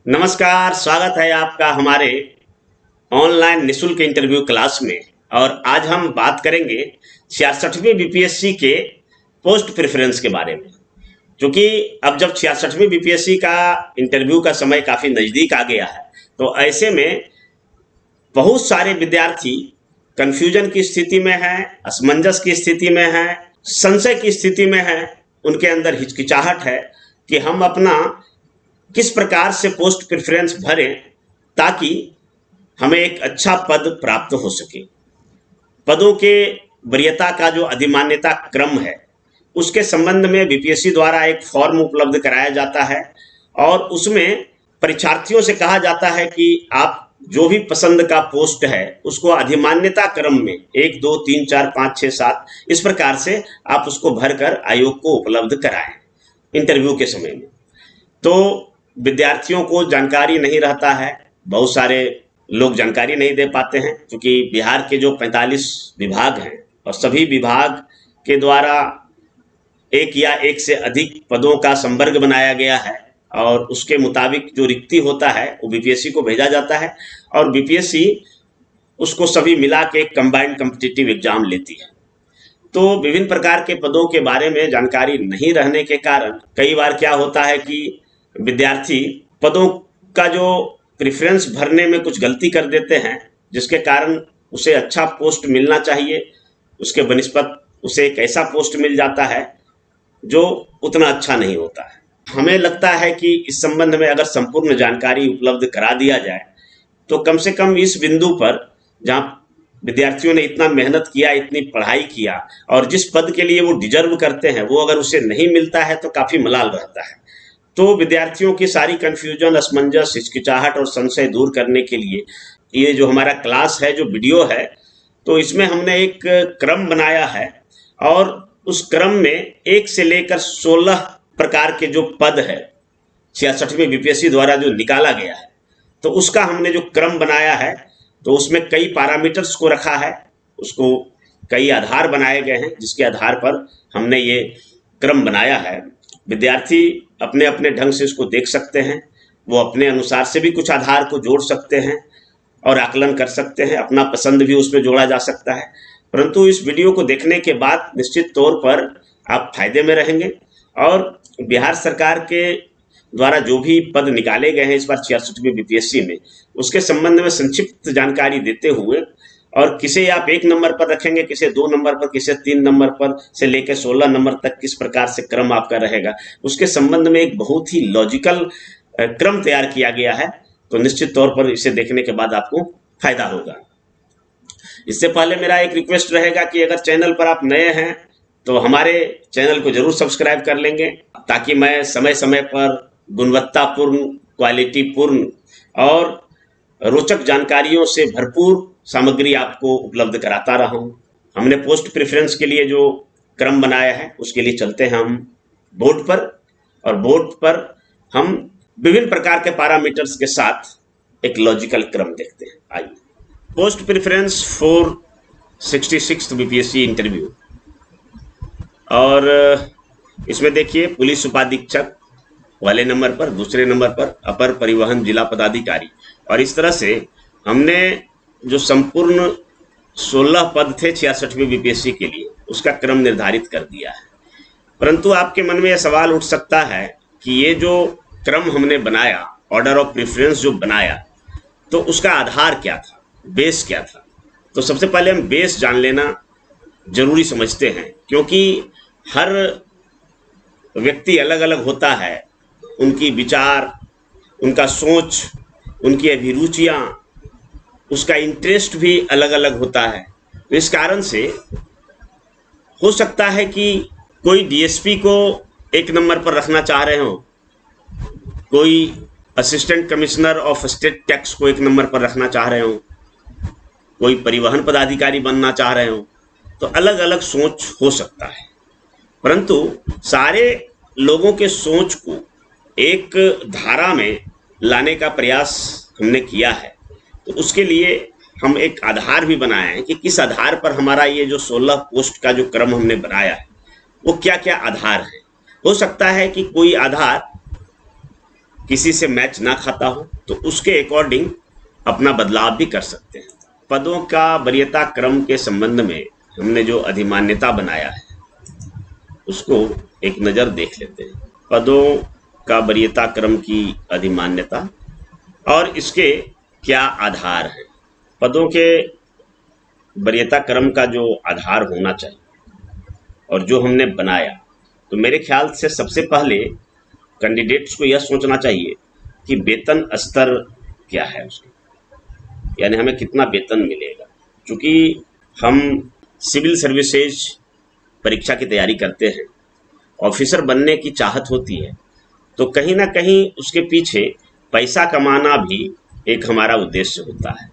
नमस्कार, स्वागत है आपका हमारे ऑनलाइन निशुल्क इंटरव्यू क्लास में। और आज हम बात करेंगे 66वीं बीपीएससी के पोस्ट प्रेफरेंस के बारे में। क्योंकि अब जब 66वीं बीपीएससी का इंटरव्यू का समय काफ़ी नज़दीक आ गया है, तो ऐसे में बहुत सारे विद्यार्थी कन्फ्यूजन की स्थिति में हैं, असमंजस की स्थिति में हैं, संशय की स्थिति में हैं। उनके अंदर हिचकिचाहट है कि हम अपना किस प्रकार से पोस्ट प्रेफरेंस भरें ताकि हमें एक अच्छा पद प्राप्त हो सके। पदों के वरीयता का जो अधिमान्यता क्रम है, उसके संबंध में बीपीएससी द्वारा एक फॉर्म उपलब्ध कराया जाता है और उसमें परीक्षार्थियों से कहा जाता है कि आप जो भी पसंद का पोस्ट है उसको अधिमान्यता क्रम में 1, 2, 3, 4, 5, 6, 7 इस प्रकार से आप उसको भरकर आयोग को उपलब्ध कराएं इंटरव्यू के समय में। तो विद्यार्थियों को जानकारी नहीं रहता है, बहुत सारे लोग जानकारी नहीं दे पाते हैं, क्योंकि बिहार के जो 45 विभाग हैं और सभी विभाग के द्वारा एक या एक से अधिक पदों का संवर्ग बनाया गया है और उसके मुताबिक जो रिक्ति होता है वो बीपीएससी को भेजा जाता है और बीपीएससी उसको सभी मिला के कंबाइंड कॉम्पिटिटिव एग्जाम लेती है। तो विभिन्न प्रकार के पदों के बारे में जानकारी नहीं रहने के कारण कई बार क्या होता है कि विद्यार्थी पदों का जो प्रेफरेंस भरने में कुछ गलती कर देते हैं, जिसके कारण उसे अच्छा पोस्ट मिलना चाहिए, उसके बनिस्पत उसे एक ऐसा पोस्ट मिल जाता है जो उतना अच्छा नहीं होता है। हमें लगता है कि इस संबंध में अगर संपूर्ण जानकारी उपलब्ध करा दिया जाए तो कम से कम इस बिंदु पर जहाँ विद्यार्थियों ने इतना मेहनत किया, इतनी पढ़ाई किया और जिस पद के लिए वो डिजर्व करते हैं वो अगर उसे नहीं मिलता है तो काफ़ी मलाल रहता है। तो विद्यार्थियों की सारी कन्फ्यूजन, असमंजस, हिचकिचाहट और संशय दूर करने के लिए ये जो हमारा क्लास है, जो वीडियो है, तो इसमें हमने एक क्रम बनाया है और उस क्रम में 1 से लेकर 16 प्रकार के जो पद है 66वीं बीपीएससी द्वारा जो निकाला गया है, तो उसका हमने जो क्रम बनाया है तो उसमें कई पैरामीटर्स को रखा है, उसको कई आधार बनाए गए हैं जिसके आधार पर हमने ये क्रम बनाया है। विद्यार्थी अपने अपने ढंग से इसको देख सकते हैं, वो अपने अनुसार से भी कुछ आधार को जोड़ सकते हैं और आकलन कर सकते हैं, अपना पसंद भी उसमें जोड़ा जा सकता है। परंतु इस वीडियो को देखने के बाद निश्चित तौर पर आप फायदे में रहेंगे और बिहार सरकार के द्वारा जो भी पद निकाले गए हैं इस बार 66वीं बीपीएससी में, उसके संबंध में संक्षिप्त जानकारी देते हुए और किसे आप 1 नंबर पर रखेंगे, किसे 2 नंबर पर, किसे 3 नंबर पर से लेकर 16 नंबर तक किस प्रकार से क्रम आपका रहेगा, उसके संबंध में एक बहुत ही लॉजिकल क्रम तैयार किया गया है। तो निश्चित तौर पर इसे देखने के बाद आपको फायदा होगा। इससे पहले मेरा एक रिक्वेस्ट रहेगा कि अगर चैनल पर आप नए हैं तो हमारे चैनल को जरूर सब्सक्राइब कर लेंगे, ताकि मैं समय समय पर गुणवत्तापूर्ण, क्वालिटीपूर्ण और रोचक जानकारियों से भरपूर सामग्री आपको उपलब्ध कराता रहा हूँ। हमने पोस्ट प्रेफरेंस के लिए जो क्रम बनाया है उसके लिए चलते हैं हम बोर्ड पर, और बोर्ड पर हम विभिन्न प्रकार के पैरामीटर्स के साथ एक लॉजिकल क्रम देखते हैं। आइए, post preference for 66th BPSC interview. और इसमें देखिए, पुलिस उपाधीक्षक वाले नंबर पर, दूसरे नंबर पर अपर परिवहन जिला पदाधिकारी, और इस तरह से हमने जो संपूर्ण 16 पद थे 66वीं बीपीएससी के लिए उसका क्रम निर्धारित कर दिया है। परंतु आपके मन में यह सवाल उठ सकता है कि ये जो क्रम हमने बनाया, ऑर्डर ऑफ प्रेफरेंस जो बनाया, तो उसका आधार क्या था, बेस क्या था। तो सबसे पहले हम बेस जान लेना जरूरी समझते हैं, क्योंकि हर व्यक्ति अलग अलग होता है, उनकी विचार, उनका सोच, उनकी अभिरुचियाँ, उसका इंटरेस्ट भी अलग अलग होता है। तो इस कारण से हो सकता है कि कोई डीएसपी को 1 नंबर पर रखना चाह रहे हो, कोई assistant commissioner of state tax को 1 नंबर पर रखना चाह रहे हो, कोई परिवहन पदाधिकारी बनना चाह रहे हो, तो अलग अलग सोच हो सकता है। परंतु सारे लोगों के सोच को एक धारा में लाने का प्रयास हमने किया है। तो उसके लिए हम एक आधार भी बनाए हैं कि किस आधार पर हमारा ये जो 16 पोस्ट का जो क्रम हमने बनाया है वो क्या क्या आधार है। हो सकता है कि कोई आधार किसी से मैच ना खाता हो तो उसके अकॉर्डिंग अपना बदलाव भी कर सकते हैं। पदों का वरीयता क्रम के संबंध में हमने जो अधिमान्यता बनाया है उसको एक नज़र देख लेते हैं। पदों का वरीयता क्रम की अधिमान्यता और इसके क्या आधार हैं। पदों के वरीयता क्रम का जो आधार होना चाहिए और जो हमने बनाया, तो मेरे ख्याल से सबसे पहले कैंडिडेट्स को यह सोचना चाहिए कि वेतन स्तर क्या है उसका, यानी हमें कितना वेतन मिलेगा। क्योंकि हम सिविल सर्विसेज परीक्षा की तैयारी करते हैं, ऑफिसर बनने की चाहत होती है, तो कहीं ना कहीं उसके पीछे पैसा कमाना भी एक हमारा उद्देश्य होता है।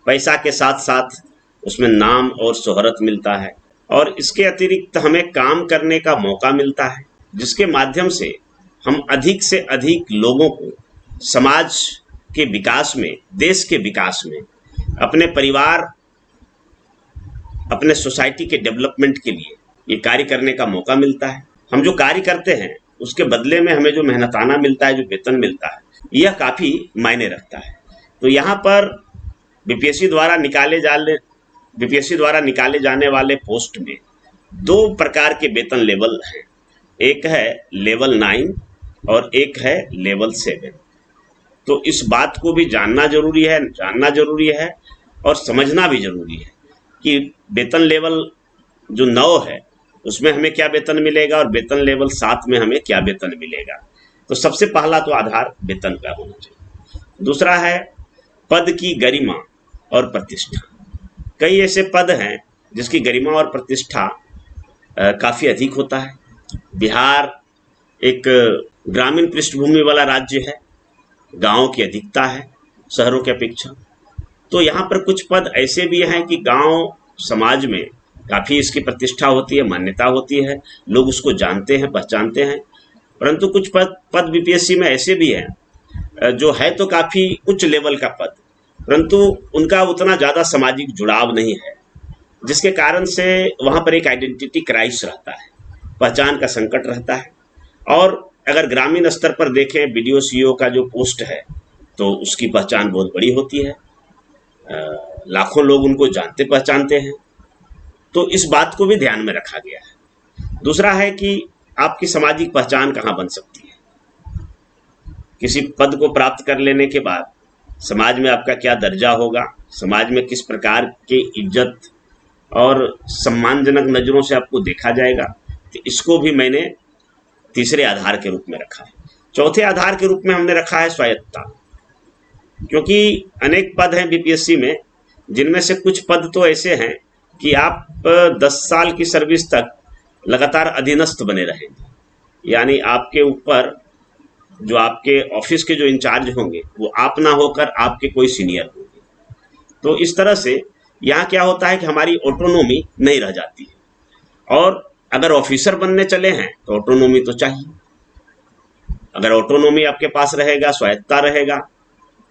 पैसा के साथ साथ उसमें नाम और शोहरत मिलता है और इसके अतिरिक्त हमें काम करने का मौका मिलता है, जिसके माध्यम से हम अधिक से अधिक लोगों को समाज के विकास में, देश के विकास में, अपने परिवार, अपने सोसाइटी के डेवलपमेंट के लिए ये कार्य करने का मौका मिलता है। हम जो कार्य करते हैं उसके बदले में हमें जो मेहनताना मिलता है, जो वेतन मिलता है, यह काफ़ी मायने रखता है। तो यहाँ पर बीपीएससी द्वारा निकाले जाने वाले पोस्ट में 2 प्रकार के वेतन लेवल हैं। एक है लेवल 9 और एक है लेवल 7। तो इस बात को भी जानना जरूरी है और समझना भी जरूरी है कि वेतन लेवल जो 9 है उसमें हमें क्या वेतन मिलेगा और वेतन लेवल 7 में हमें क्या वेतन मिलेगा। तो सबसे पहला तो आधार वेतन का होना चाहिए। दूसरा है पद की गरिमा और प्रतिष्ठा। कई ऐसे पद हैं जिसकी गरिमा और प्रतिष्ठा काफ़ी अधिक होता है। बिहार एक ग्रामीण पृष्ठभूमि वाला राज्य है, गाँव की अधिकता है शहरों की अपेक्षा। तो यहाँ पर कुछ पद ऐसे भी हैं कि गांव समाज में काफ़ी इसकी प्रतिष्ठा होती है, मान्यता होती है, लोग उसको जानते हैं, पहचानते हैं। परंतु कुछ पद बीपीएससी में ऐसे भी हैं जो है तो काफ़ी उच्च लेवल का पद, परंतु उनका उतना ज़्यादा सामाजिक जुड़ाव नहीं है, जिसके कारण से वहाँ पर एक आइडेंटिटी क्राइसिस रहता है, पहचान का संकट रहता है। और अगर ग्रामीण स्तर पर देखें, बीडीओ सीईओ का जो पोस्ट है तो उसकी पहचान बहुत बड़ी होती है, लाखों लोग उनको जानते पहचानते हैं। तो इस बात को भी ध्यान में रखा गया है। दूसरा है कि आपकी सामाजिक पहचान कहाँ बन सकती है। किसी पद को प्राप्त कर लेने के बाद समाज में आपका क्या दर्जा होगा, समाज में किस प्रकार की इज्जत और सम्मानजनक नज़रों से आपको देखा जाएगा, तो इसको भी मैंने तीसरे आधार के रूप में रखा है। चौथे आधार के रूप में हमने रखा है स्वायत्तता। क्योंकि अनेक पद हैं बीपीएससी में, जिनमें से कुछ पद तो ऐसे हैं कि आप 10 साल की सर्विस तक लगातार अधीनस्थ बने रहेंगे, यानी आपके ऊपर जो आपके ऑफिस के जो इंचार्ज होंगे वो आप ना होकर आपके कोई सीनियर होंगे। तो इस तरह से यहाँ क्या होता है कि हमारी ऑटोनोमी नहीं रह जाती है। और अगर ऑफिसर बनने चले हैं तो ऑटोनोमी तो चाहिए। अगर ऑटोनोमी आपके पास रहेगा, स्वायत्तता रहेगा,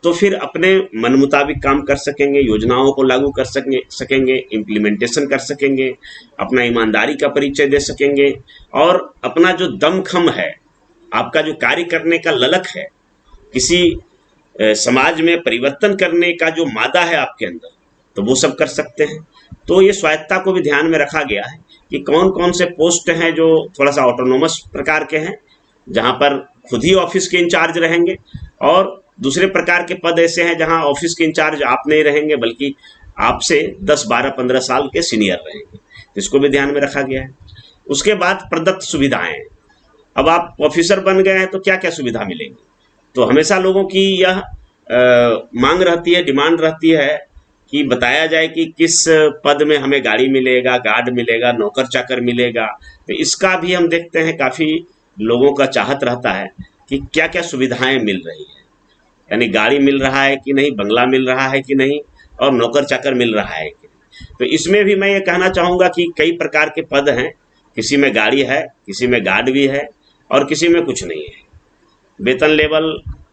तो फिर अपने मन मुताबिक काम कर सकेंगे, योजनाओं को लागू कर सकेंगे, इम्प्लीमेंटेशन कर सकेंगे, अपना ईमानदारी का परिचय दे सकेंगे और अपना जो दमखम है, आपका जो कार्य करने का ललक है, किसी समाज में परिवर्तन करने का जो मादा है आपके अंदर, तो वो सब कर सकते हैं। तो ये स्वायत्तता को भी ध्यान में रखा गया है कि कौन कौन से पोस्ट हैं जो थोड़ा सा ऑटोनोमस प्रकार के हैं, जहाँ पर खुद ही ऑफिस के इंचार्ज रहेंगे, और दूसरे प्रकार के पद ऐसे हैं जहां ऑफिस के इंचार्ज आप नहीं रहेंगे बल्कि आपसे 10, 12, 15 साल के सीनियर रहेंगे। इसको भी ध्यान में रखा गया है। उसके बाद प्रदत्त सुविधाएं। अब आप ऑफिसर बन गए हैं तो क्या क्या सुविधा मिलेंगी, तो हमेशा लोगों की यह मांग रहती है, डिमांड रहती है कि बताया जाए कि किस पद में हमें गाड़ी मिलेगा, गार्ड मिलेगा, नौकर चाकर मिलेगा। तो इसका भी हम देखते हैं काफ़ी लोगों का चाहत रहता है कि क्या क्या सुविधाएं मिल रही है, यानी गाड़ी मिल रहा है कि नहीं, बंगला मिल रहा है कि नहीं, और नौकर चाकर मिल रहा है कि नहीं। तो इसमें भी मैं ये कहना चाहूँगा कि कई प्रकार के पद हैं, किसी में गाड़ी है, किसी में गार्ड भी है और किसी में कुछ नहीं है। वेतन लेवल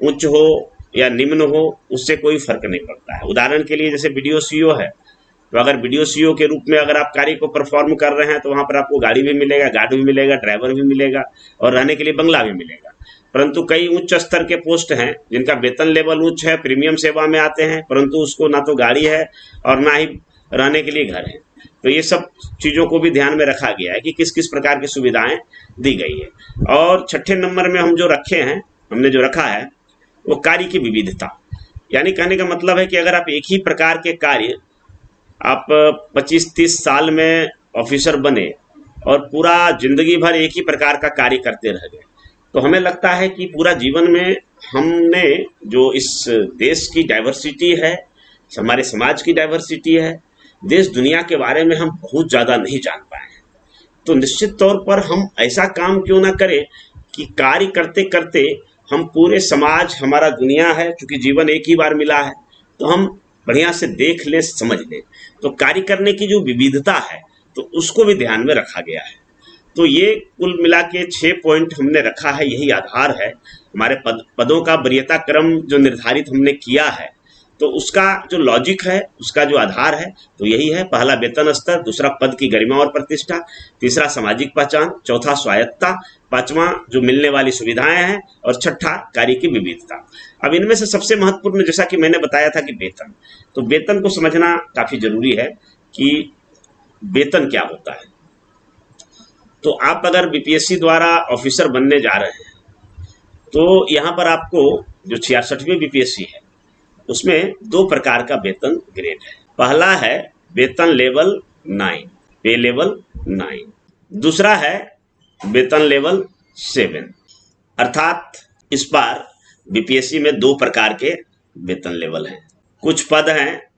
उच्च हो या निम्न हो, उससे कोई फर्क नहीं पड़ता है। उदाहरण के लिए जैसे बीडीओ सीईओ है, तो अगर बीडीओ सीईओ के रूप में अगर आप कार्य को परफॉर्म कर रहे हैं तो वहाँ पर आपको गाड़ी भी मिलेगा, गार्ड भी मिलेगा, ड्राइवर भी मिलेगा और रहने के लिए बंगला भी मिलेगा। परंतु कई उच्च स्तर के पोस्ट हैं जिनका वेतन लेवल उच्च है, प्रीमियम सेवा में आते हैं, परंतु उसको ना तो गाड़ी है और ना ही रहने के लिए घर है। तो ये सब चीज़ों को भी ध्यान में रखा गया है कि किस किस प्रकार की सुविधाएं दी गई है। और छठे नंबर में हम जो रखे हैं, हमने जो रखा है वो कार्य की विविधता। यानी कहने का मतलब है कि अगर आप एक ही प्रकार के कार्य आप 25-30 साल में ऑफिसर बने और पूरा जिंदगी भर एक ही प्रकार का कार्य करते रह गए, तो हमें लगता है कि पूरा जीवन में हमने जो इस देश की डाइवर्सिटी है, हमारे समाज की डाइवर्सिटी है, देश दुनिया के बारे में हम बहुत ज़्यादा नहीं जान पाए हैं। तो निश्चित तौर पर हम ऐसा काम क्यों ना करें कि कार्य करते करते हम पूरे समाज, हमारा दुनिया है, चूंकि जीवन एक ही बार मिला है, तो हम बढ़िया से देख लें, समझ लें। तो कार्य करने की जो विविधता है तो उसको भी ध्यान में रखा गया है। तो ये कुल मिला के 6 पॉइंट हमने रखा है, यही आधार है हमारे पदों का वरीयता क्रम जो निर्धारित हमने किया है। तो उसका जो लॉजिक है, उसका जो आधार है, तो यही है। पहला वेतन स्तर, दूसरा पद की गरिमा और प्रतिष्ठा, तीसरा सामाजिक पहचान, चौथा स्वायत्तता, पांचवा जो मिलने वाली सुविधाएं हैं, और छठा कार्य की विविधता। अब इनमें से सबसे महत्वपूर्ण, जैसा कि मैंने बताया था कि वेतन, तो वेतन को समझना काफी जरूरी है कि वेतन क्या होता है। तो आप अगर बीपीएससी द्वारा ऑफिसर बनने जा रहे हैं तो यहाँ पर आपको जो 66वीं बीपीएससी है उसमें 2 प्रकार का वेतन ग्रेड है। पहला है वेतन लेवल 9, पे लेवल 9। दूसरा है वेतन लेवल 7। अर्थात इस बार बीपीएससी में 2 प्रकार के वेतन लेवल हैं। कुछ पद हैं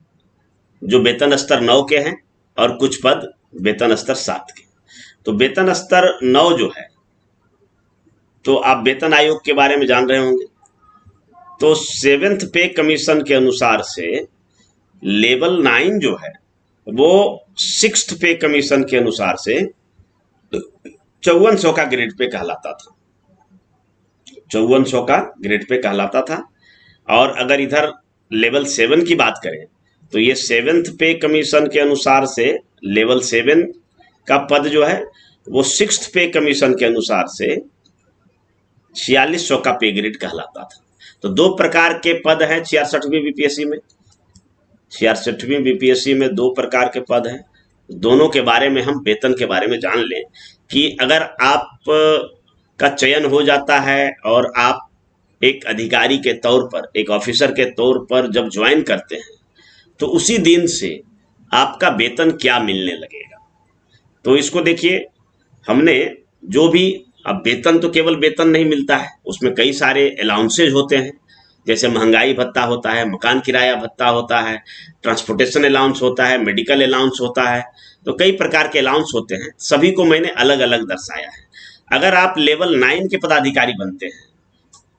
जो वेतन स्तर 9 के हैं और कुछ पद वेतन स्तर 7 के। तो वेतन स्तर 9 जो है, तो आप वेतन आयोग के बारे में जान रहे होंगे। तो 7th पे कमीशन के अनुसार से लेवल 9 जो है वो 6th पे कमीशन के अनुसार से 5400 का ग्रेड पे कहलाता था, 5400 का ग्रेड पे कहलाता था। और अगर इधर लेवल 7 की बात करें तो ये 7th पे कमीशन के अनुसार से लेवल 7 का पद जो है वो 6th पे कमीशन के अनुसार से 4600 का पे ग्रेड कहलाता था। तो 2 प्रकार के पद हैं 66वीं बीपीएससी में। 66वीं बीपीएससी में 2 प्रकार के पद हैं। दोनों के बारे में हम वेतन के बारे में जान लें कि अगर आप का चयन हो जाता है और आप एक अधिकारी के तौर पर, एक ऑफिसर के तौर पर जब ज्वाइन करते हैं तो उसी दिन से आपका वेतन क्या मिलने लगेगा। तो इसको देखिए, हमने जो भी, अब वेतन तो केवल वेतन नहीं मिलता है, उसमें कई सारे अलाउंसेज होते हैं, जैसे महंगाई भत्ता होता है, मकान किराया भत्ता होता है, ट्रांसपोर्टेशन अलाउंस होता है, मेडिकल अलाउंस होता है। तो कई प्रकार के अलाउंस होते हैं, सभी को मैंने अलग अलग दर्शाया है। अगर आप लेवल 9 के पदाधिकारी बनते हैं,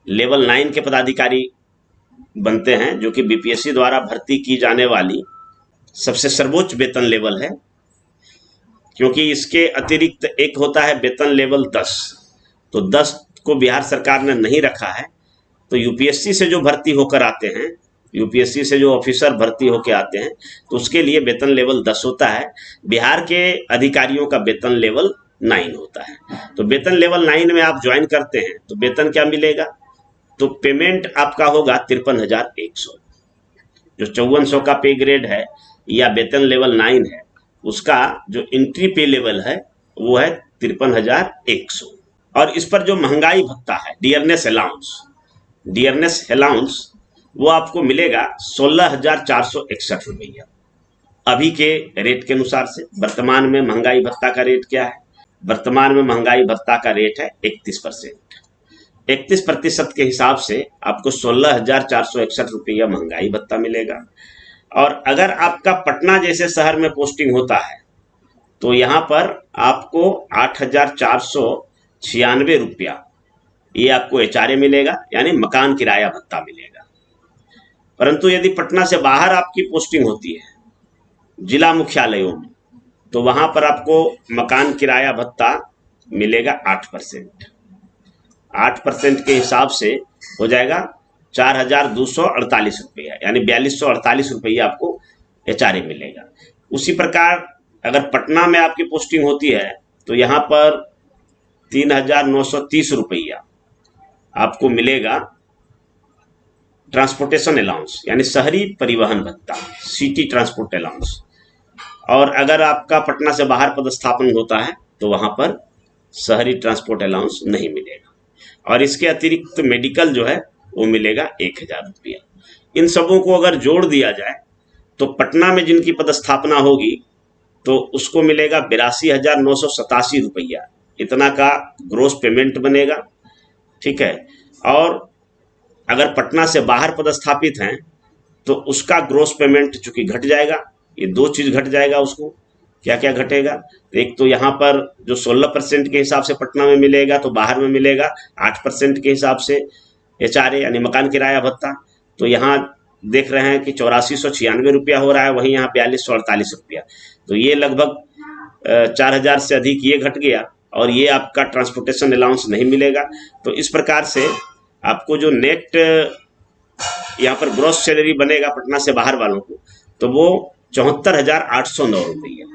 लेवल 9 के पदाधिकारी बनते हैं जो कि बीपीएससी द्वारा भर्ती की जाने वाली सबसे सर्वोच्च वेतन लेवल है, क्योंकि इसके अतिरिक्त एक होता है वेतन लेवल 10। तो 10 को बिहार सरकार ने नहीं रखा है। तो यूपीएससी से जो भर्ती होकर आते हैं, यूपीएससी से जो ऑफिसर भर्ती होकर आते हैं, तो उसके लिए वेतन लेवल 10 होता है। बिहार के अधिकारियों का वेतन लेवल 9 होता है। तो वेतन लेवल 9 में आप ज्वाइन करते हैं तो वेतन क्या मिलेगा, तो पेमेंट आपका होगा 53,100। जो 5400 का पे ग्रेड है या वेतन लेवल 9 है, उसका जो एंट्री पे लेवल है वो है 53,100। और इस पर जो महंगाई भत्ता है, डियरनेस अलाउंस, वो आपको मिलेगा 16,461 रुपया अभी के रेट के अनुसार से। वर्तमान में महंगाई भत्ता का रेट क्या है, वर्तमान में महंगाई भत्ता का रेट है 31%। 31% के हिसाब से आपको 16,461 रुपया महंगाई भत्ता मिलेगा। और अगर आपका पटना जैसे शहर में पोस्टिंग होता है तो यहाँ पर आपको 8,496 रुपया ये आपको एचआरए मिलेगा, यानी मकान किराया भत्ता मिलेगा। परंतु यदि पटना से बाहर आपकी पोस्टिंग होती है जिला मुख्यालयों में, तो वहां पर आपको मकान किराया भत्ता मिलेगा 8%। 8% के हिसाब से हो जाएगा 4,248 रुपया, यानी 4,248 रुपया आपको एचआरए मिलेगा। उसी प्रकार अगर पटना में आपकी पोस्टिंग होती है तो यहाँ पर 3,930 रुपया आपको मिलेगा ट्रांसपोर्टेशन अलाउंस, यानी शहरी परिवहन भत्ता, सिटी ट्रांसपोर्ट अलाउंस। और अगर आपका पटना से बाहर पदस्थापन होता है तो वहां पर शहरी ट्रांसपोर्ट अलाउंस नहीं मिलेगा। और इसके अतिरिक्त मेडिकल जो है वो मिलेगा 1,000 रुपया। इन सबों को अगर जोड़ दिया जाए तो पटना में जिनकी पदस्थापना होगी तो उसको मिलेगा 82,987 रुपया, इतना का ग्रोस पेमेंट बनेगा। ठीक है। और अगर पटना से बाहर पदस्थापित हैं तो उसका ग्रोस पेमेंट चूंकि घट जाएगा, ये दो चीज घट जाएगा उसको। क्या क्या घटेगा? तो एक तो यहाँ पर जो 16% के हिसाब से पटना में मिलेगा तो बाहर में मिलेगा 8% के हिसाब से HRA यानी मकान किराया भत्ता। तो यहाँ देख रहे हैं कि 8496 रुपया हो रहा है, वहीं यहाँ 4248 रुपया। तो ये लगभग 4000 से अधिक ये घट गया। और ये आपका ट्रांसपोर्टेशन अलाउंस नहीं मिलेगा। तो इस प्रकार से आपको जो नेट यहाँ पर ग्रॉस सैलरी बनेगा पटना से बाहर वालों को तो वो 74,809 रुपया।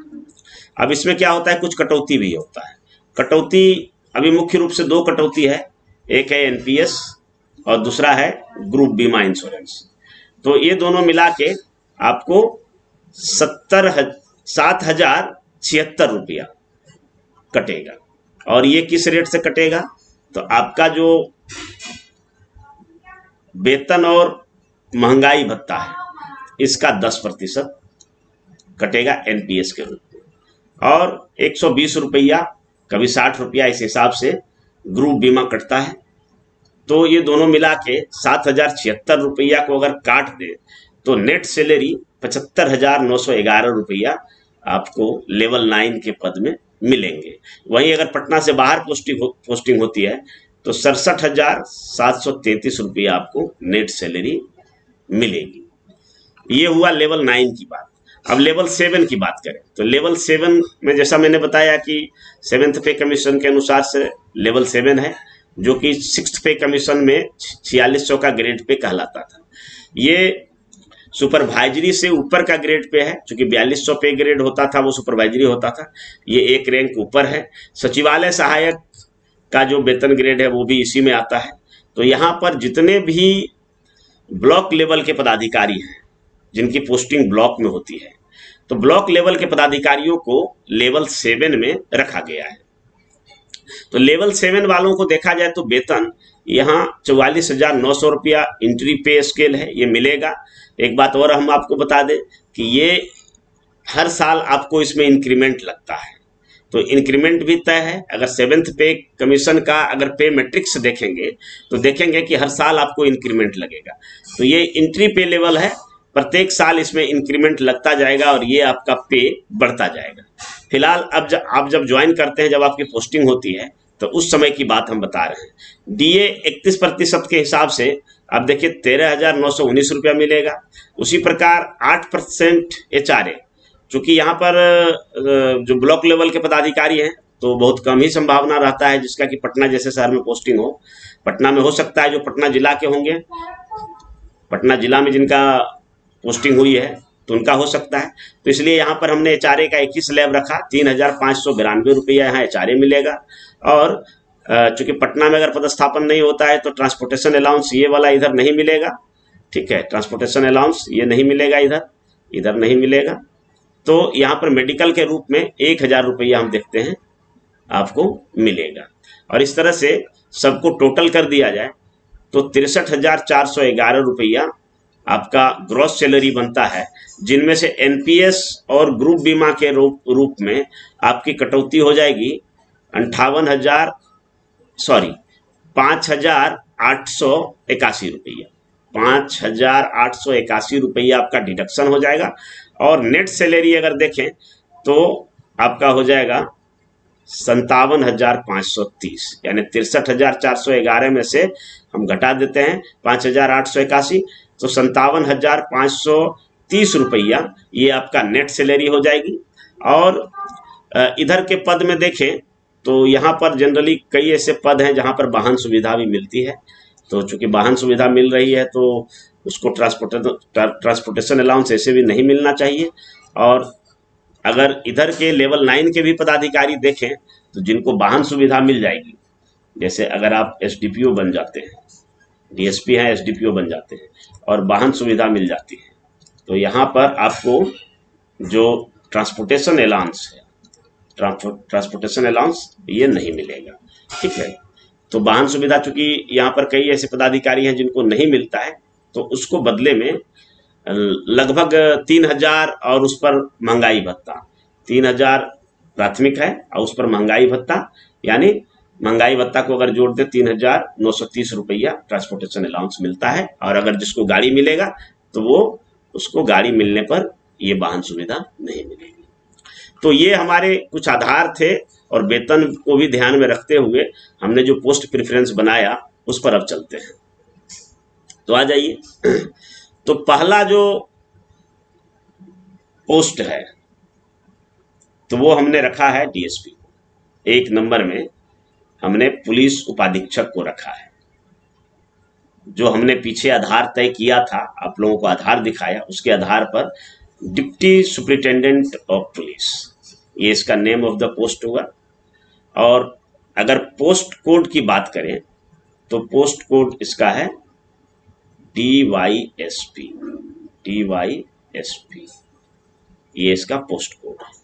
अब इसमें क्या होता है, कुछ कटौती भी होता है। कटौती अभी मुख्य रूप से दो कटौती है, एक है NPS और दूसरा है ग्रुप बीमा इंश्योरेंस। तो ये दोनों मिला के आपको 7,076 रुपया कटेगा। और ये किस रेट से कटेगा? तो आपका जो वेतन और महंगाई भत्ता है इसका 10% कटेगा NPS के रूप में, और 120 रुपया कभी 60 रुपया इस हिसाब से ग्रुप बीमा कटता है। तो ये दोनों मिला के 7,076 रुपया को अगर काट दे तो नेट सैलरी 75,911 रुपया आपको लेवल 9 के पद में मिलेंगे। वहीं अगर पटना से बाहर पोस्टिंग होती है तो 67,733 रुपया आपको नेट सैलरी मिलेगी। ये हुआ लेवल 9 की बात। अब लेवल 7 की बात करें तो लेवल 7 में जैसा मैंने बताया कि 7th पे कमीशन के अनुसार से लेवल 7 है, जो कि 6th पे कमीशन में 4600 का ग्रेड पे कहलाता था। ये सुपरवाइजरी से ऊपर का ग्रेड पे है, क्योंकि 4200 पे ग्रेड होता था वो सुपरवाइजरी होता था। ये एक रैंक ऊपर है। सचिवालय सहायक का जो वेतन ग्रेड है वो भी इसी में आता है। तो यहाँ पर जितने भी ब्लॉक लेवल के पदाधिकारी हैं जिनकी पोस्टिंग ब्लॉक में होती है तो ब्लॉक लेवल के पदाधिकारियों को लेवल 7 में रखा गया है। तो लेवल 7 वालों को देखा जाए तो वेतन यहाँ 44,900 रुपया इंट्री पे स्केल है, ये मिलेगा। एक बात और हम आपको बता दें कि ये हर साल आपको इसमें इंक्रीमेंट लगता है। तो इंक्रीमेंट भी तय है। अगर 7th पे कमीशन का अगर पे मैट्रिक्स देखेंगे तो देखेंगे कि हर साल आपको इंक्रीमेंट लगेगा। तो ये इंट्री पे लेवल है, प्रत्येक साल इसमें इंक्रीमेंट लगता जाएगा और ये आपका पे बढ़ता जाएगा। फिलहाल अब आप जब ज्वाइन करते हैं, जब आपकी पोस्टिंग होती है तो उस समय की बात हम बता रहे हैं। DA 31% के हिसाब से अब देखिए 13,919 रुपया मिलेगा। उसी प्रकार 8% HRA, चूंकि यहाँ पर जो ब्लॉक लेवल के पदाधिकारी हैं तो बहुत कम ही संभावना रहता है जिसका कि पटना जैसे शहर में पोस्टिंग हो। पटना में हो सकता है जो पटना जिला के होंगे, पटना जिला में जिनका पोस्टिंग हुई है तो उनका हो सकता है। तो इसलिए यहाँ पर हमने HRA का 21 स्लैब रखा, 3,592 रुपया यहाँ HRA मिलेगा। और चूंकि पटना में अगर पदस्थापन नहीं होता है तो ट्रांसपोर्टेशन अलाउंस ये वाला इधर नहीं मिलेगा। ठीक है, ट्रांसपोर्टेशन अलाउंस ये नहीं मिलेगा, इधर नहीं मिलेगा। तो यहाँ पर मेडिकल के रूप में 1,000 रुपया हम देखते हैं आपको मिलेगा। और इस तरह से सबको टोटल कर दिया जाए तो 63,411 रुपया आपका ग्रॉस सैलरी बनता है, जिनमें से NPS और ग्रुप बीमा के रूप में आपकी कटौती हो जाएगी 5,881 रुपया। 5,881 रुपया आपका डिडक्शन हो जाएगा। और नेट सैलरी अगर देखें तो आपका हो जाएगा 57,530, यानी 63,411 में से हम घटा देते हैं 5,881 तो 57,530 रुपया ये आपका नेट सैलरी हो जाएगी। और इधर के पद में देखें तो यहाँ पर जनरली कई ऐसे पद हैं जहाँ पर वाहन सुविधा भी मिलती है। तो चूंकि वाहन सुविधा मिल रही है तो उसको ट्रांसपोर्टेशन अलाउंस ऐसे भी नहीं मिलना चाहिए। और अगर इधर के लेवल 9 के भी पदाधिकारी देखें तो जिनको वाहन सुविधा मिल जाएगी जैसे अगर आप एसडीपीओ बन जाते हैं, डीएसपी हैं, एसडीपीओ बन जाते हैं और वाहन सुविधा मिल जाती है, तो यहाँ पर आपको जो ट्रांसपोर्टेशन अलाउंस है, ट्रांसपोर्टेशन अलाउंस ये नहीं मिलेगा। ठीक है, तो वाहन सुविधा, चूंकि यहाँ पर कई ऐसे पदाधिकारी हैं जिनको नहीं मिलता है, तो उसको बदले में लगभग 3,000 और उस पर महंगाई भत्ता, 3,000 प्राथमिक है और उस पर महंगाई भत्ता, यानी महंगाई भत्ता को अगर जोड़ दे 3,930 रुपया ट्रांसपोर्टेशन अलाउंस मिलता है। और अगर जिसको गाड़ी मिलेगा तो वो उसको गाड़ी मिलने पर ये वाहन सुविधा नहीं मिलेगी। तो ये हमारे कुछ आधार थे और वेतन को भी ध्यान में रखते हुए हमने जो पोस्ट प्रेफरेंस बनाया उस पर अब चलते हैं। तो आ जाइए। तो पहला जो पोस्ट है तो वो हमने रखा है डीएसपी। एक नंबर में हमने पुलिस उपाधीक्षक को रखा है। जो हमने पीछे आधार तय किया था, आप लोगों को आधार दिखाया, उसके आधार पर डिप्टी सुपरिटेंडेंट ऑफ पुलिस, ये इसका नेम ऑफ द पोस्ट होगा। और अगर पोस्ट कोड की बात करें तो पोस्ट कोड इसका है DYSP, DYSP, ये इसका पोस्ट कोड है।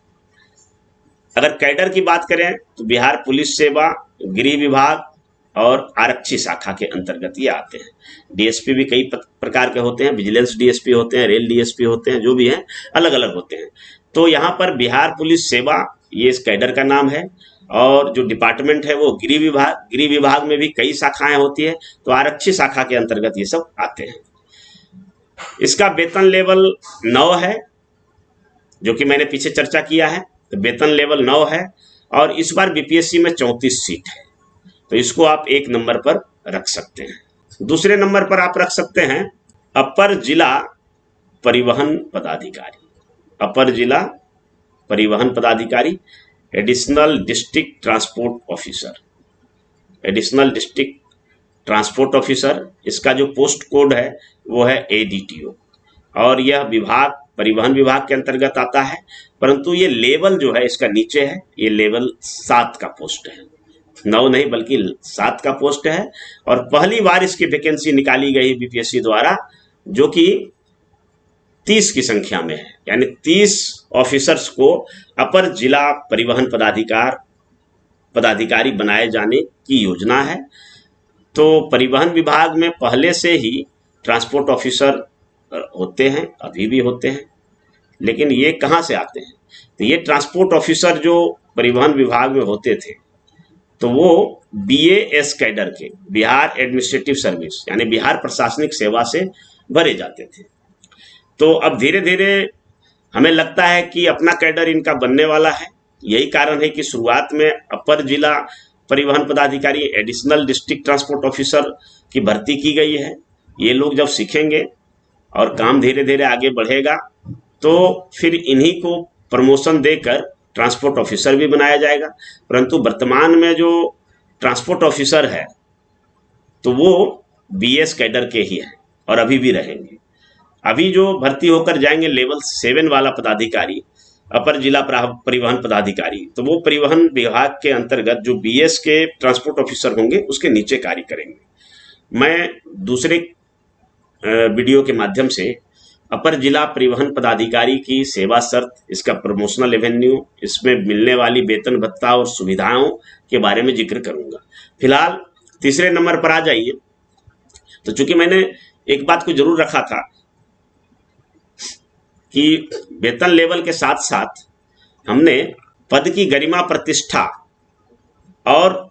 अगर कैडर की बात करें तो बिहार पुलिस सेवा, गृह विभाग और आरक्षी शाखा के अंतर्गत ये आते हैं। डीएसपी भी कई प्रकार के होते हैं, विजिलेंस डीएसपी होते हैं, रेल डीएसपी होते हैं, जो भी हैं अलग अलग होते हैं। तो यहाँ पर बिहार पुलिस सेवा ये इस कैडर का नाम है। और जो डिपार्टमेंट है वो गृह विभाग, गृह विभाग में भी कई शाखाएं होती है, तो आरक्षी शाखा के अंतर्गत ये सब आते हैं। इसका वेतन लेवल 9 है, जो कि मैंने पीछे चर्चा किया है। तो वेतन लेवल 9 है और इस बार बीपीएससी में 34 सीट है, तो इसको आप एक नंबर पर रख सकते हैं। दूसरे नंबर पर आप रख सकते हैं अपर जिला परिवहन पदाधिकारी, अपर जिला परिवहन पदाधिकारी, additional district transport officer, additional district transport officer. इसका जो पोस्ट कोड है वो है ADTO और यह विभाग परिवहन विभाग के अंतर्गत आता है, परंतु ये लेवल जो है इसका नीचे है, ये लेवल 7 का पोस्ट है, 9 नहीं बल्कि 7 का पोस्ट है। और पहली बार इसकी वैकेंसी निकाली गई बीपीएससी द्वारा, जो कि 30 की संख्या में है, यानी 30 ऑफिसर्स को अपर जिला परिवहन पदाधिकारी बनाए जाने की योजना है। तो परिवहन विभाग में पहले से ही ट्रांसपोर्ट ऑफिसर होते हैं, अभी भी होते हैं, लेकिन ये कहाँ से आते हैं? तो ये ट्रांसपोर्ट ऑफिसर जो परिवहन विभाग में होते थे तो वो BAS कैडर के, बिहार एडमिनिस्ट्रेटिव सर्विस यानी बिहार प्रशासनिक सेवा से भरे जाते थे। तो अब धीरे धीरे हमें लगता है कि अपना कैडर इनका बनने वाला है। यही कारण है कि शुरुआत में अपर जिला परिवहन पदाधिकारी, एडिशनल डिस्ट्रिक्ट ट्रांसपोर्ट ऑफिसर की भर्ती की गई है। ये लोग जब सीखेंगे और काम धीरे धीरे आगे बढ़ेगा तो फिर इन्हीं को प्रमोशन देकर ट्रांसपोर्ट ऑफिसर भी बनाया जाएगा। परंतु वर्तमान में जो ट्रांसपोर्ट ऑफिसर है तो वो BS कैडर के ही है और अभी भी रहेंगे। अभी जो भर्ती होकर जाएंगे लेवल 7 वाला पदाधिकारी, अपर जिला परिवहन पदाधिकारी, तो वो परिवहन विभाग के अंतर्गत जो BS के ट्रांसपोर्ट ऑफिसर होंगे उसके नीचे कार्य करेंगे। मैं दूसरे वीडियो के माध्यम से अपर जिला परिवहन पदाधिकारी की सेवा शर्त, इसका प्रमोशनल एवेन्यू, इसमें मिलने वाली वेतन भत्ता और सुविधाओं के बारे में जिक्र करूंगा। फिलहाल तीसरे नंबर पर आ जाइए। तो चूंकि मैंने एक बात को जरूर रखा था कि वेतन लेवल के साथ साथ हमने पद की गरिमा, प्रतिष्ठा और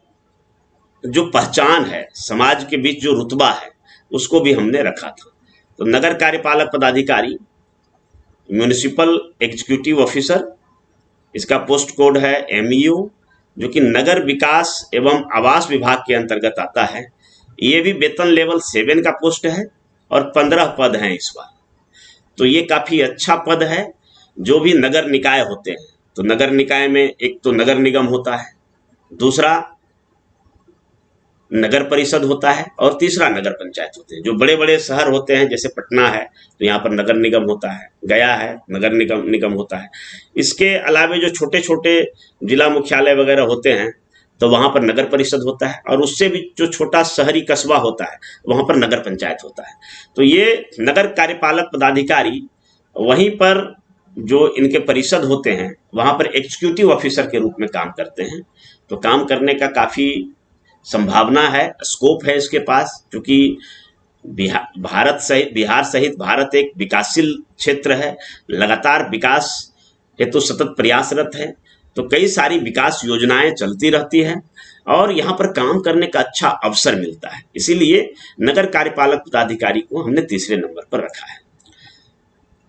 जो पहचान है, समाज के बीच जो रुतबा है, उसको भी हमने रखा था। तो नगर कार्यपालक पदाधिकारी, म्यूनिसिपल एग्जीक्यूटिव ऑफिसर, इसका पोस्ट कोड है MEO, जो कि नगर विकास एवं आवास विभाग के अंतर्गत आता है। ये भी वेतन लेवल 7 का पोस्ट है और 15 पद हैं इस बार। तो ये काफी अच्छा पद है। जो भी नगर निकाय होते हैं, तो नगर निकाय में एक तो नगर निगम होता है, दूसरा नगर परिषद होता है और तीसरा नगर पंचायत होते हैं। जो बड़े बड़े शहर होते हैं जैसे पटना है तो यहाँ पर नगर निगम होता है, गया है नगर निगम होता है। इसके अलावा जो छोटे छोटे जिला मुख्यालय वगैरह होते हैं तो वहां पर नगर परिषद होता है, और उससे भी जो छोटा शहरी कस्बा होता है वहां पर नगर पंचायत होता है। तो ये नगर कार्यपालक पदाधिकारी वहीं पर जो इनके परिषद होते हैं वहां पर एग्जीक्यूटिव ऑफिसर के रूप में काम करते हैं। तो काम करने का काफी संभावना है, स्कोप है इसके पास, क्योंकि बिहार सहित भारत एक विकासशील क्षेत्र है, लगातार विकास हेतु सतत प्रयासरत है। तो कई सारी विकास योजनाएं चलती रहती है और यहाँ पर काम करने का अच्छा अवसर मिलता है, इसीलिए नगर कार्यपालक पदाधिकारी को हमने तीसरे नंबर पर रखा है।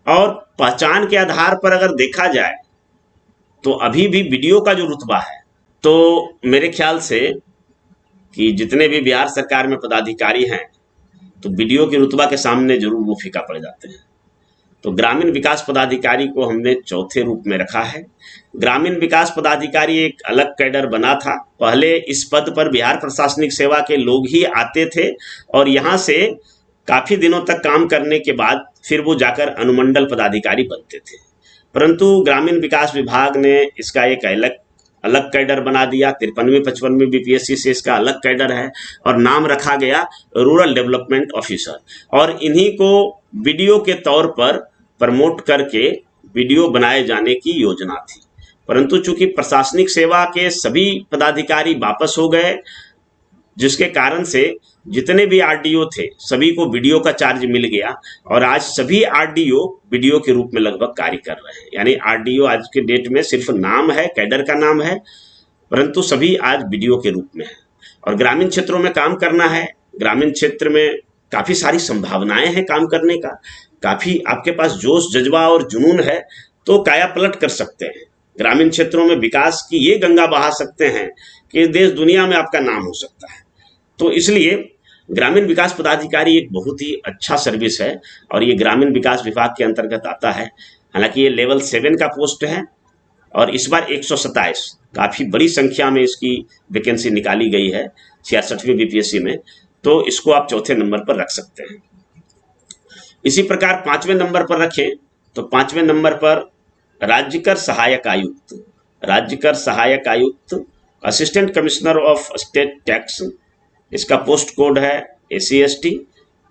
और पहचान के आधार पर अगर देखा जाए तो अभी भी बीडीओ का जो रुतबा है, तो मेरे ख्याल से कि जितने भी बिहार सरकार में पदाधिकारी हैं तो बीडीओ के रुतबा के सामने जरूर वो फीका पड़ जाते हैं। तो ग्रामीण विकास पदाधिकारी को हमने चौथे रूप में रखा है। ग्रामीण विकास पदाधिकारी एक अलग कैडर बना था। पहले इस पद पर बिहार प्रशासनिक सेवा के लोग ही आते थे और यहाँ से काफी दिनों तक काम करने के बाद फिर वो जाकर अनुमंडल पदाधिकारी बनते थे, परंतु ग्रामीण विकास विभाग ने इसका एक अलग कैडर बना दिया। 53वीं 55वीं बीपीएससी से इसका अलग कैडर है और नाम रखा गया रूरल डेवलपमेंट ऑफिसर, और इन्हीं को बीडीओ के तौर पर प्रमोट करके बीडीओ बनाए जाने की योजना थी। परंतु चूंकि प्रशासनिक सेवा के सभी पदाधिकारी वापस हो गए, जिसके कारण से जितने भी आरडीओ थे सभी को बीडीओ का चार्ज मिल गया और आज सभी आरडीओ बीडीओ के रूप में लगभग कार्य कर रहे हैं। यानी आरडीओ आज के डेट में सिर्फ नाम है, कैडर का नाम है, परंतु सभी आज बीडीओ के रूप में है। और ग्रामीण क्षेत्रों में काम करना है, ग्रामीण क्षेत्र में काफी सारी संभावनाएं हैं काम करने का, काफी आपके पास जोश जज्बा और जुनून है तो काया पलट कर सकते हैं। ग्रामीण क्षेत्रों में विकास की ये गंगा बहा सकते हैं कि देश दुनिया में आपका नाम हो सकता है। तो इसलिए ग्रामीण विकास पदाधिकारी एक बहुत ही अच्छा सर्विस है और ये ग्रामीण विकास विभाग के अंतर्गत आता है। हालांकि ये लेवल 7 का पोस्ट है और इस बार 127 काफी बड़ी संख्या में इसकी वैकेंसी निकाली गई है 66वीं बीपीएससी में, तो इसको आप चौथे नंबर पर रख सकते हैं। इसी प्रकार 5वें नंबर पर रखें तो 5वें नंबर पर राज्यकर सहायक आयुक्त assistant commissioner of state tax, इसका पोस्ट कोड है SC/ST,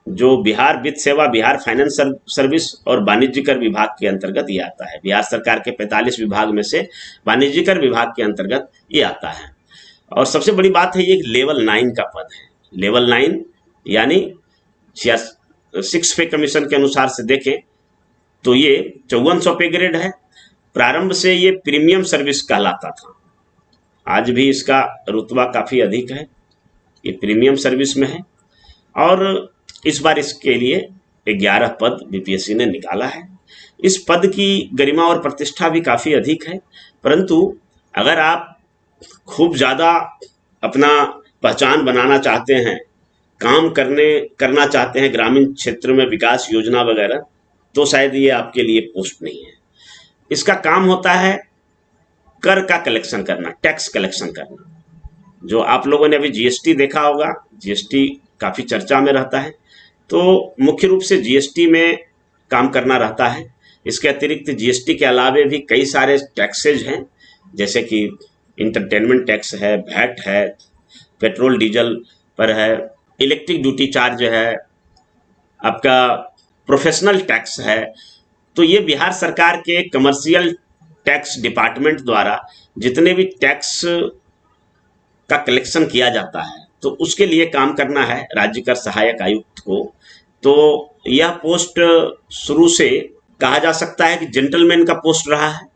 जो बिहार वित्त सेवा, बिहार फाइनेंस सर्विस और वाणिज्यकर विभाग के अंतर्गत ये आता है। बिहार सरकार के 45 विभाग में से वाणिज्यकर विभाग के अंतर्गत ये आता है। और सबसे बड़ी बात है ये लेवल 9 का पद है। लेवल 9 यानी 6 पे कमीशन के अनुसार से देखें तो ये 5400 पे ग्रेड है। प्रारंभ से ये प्रीमियम सर्विस कहलाता था, आज भी इसका रुतबा काफी अधिक है, ये प्रीमियम सर्विस में है। और इस बार इसके लिए 11 पद बीपीएससी ने निकाला है। इस पद की गरिमा और प्रतिष्ठा भी काफी अधिक है, परंतु अगर आप खूब ज्यादा अपना पहचान बनाना चाहते हैं, काम करना चाहते हैं ग्रामीण क्षेत्र में विकास योजना वगैरह, तो शायद ये आपके लिए पोस्ट नहीं है। इसका काम होता है कर का कलेक्शन करना, टैक्स कलेक्शन करना। जो आप लोगों ने अभी जीएसटी देखा होगा, जीएसटी काफी चर्चा में रहता है, तो मुख्य रूप से जीएसटी में काम करना रहता है। इसके अतिरिक्त जीएसटी के अलावे भी कई सारे टैक्सेज हैं, जैसे कि इंटरटेनमेंट टैक्स है, वैट है, पेट्रोल डीजल पर है, इलेक्ट्रिक ड्यूटी चार्ज है, आपका प्रोफेशनल टैक्स है। तो ये बिहार सरकार के कमर्शियल टैक्स डिपार्टमेंट द्वारा जितने भी टैक्स का कलेक्शन किया जाता है तो उसके लिए काम करना है राज्य कर सहायक आयुक्त को। तो यह पोस्ट शुरू से कहा जा सकता है कि जेंटलमैन का पोस्ट रहा है,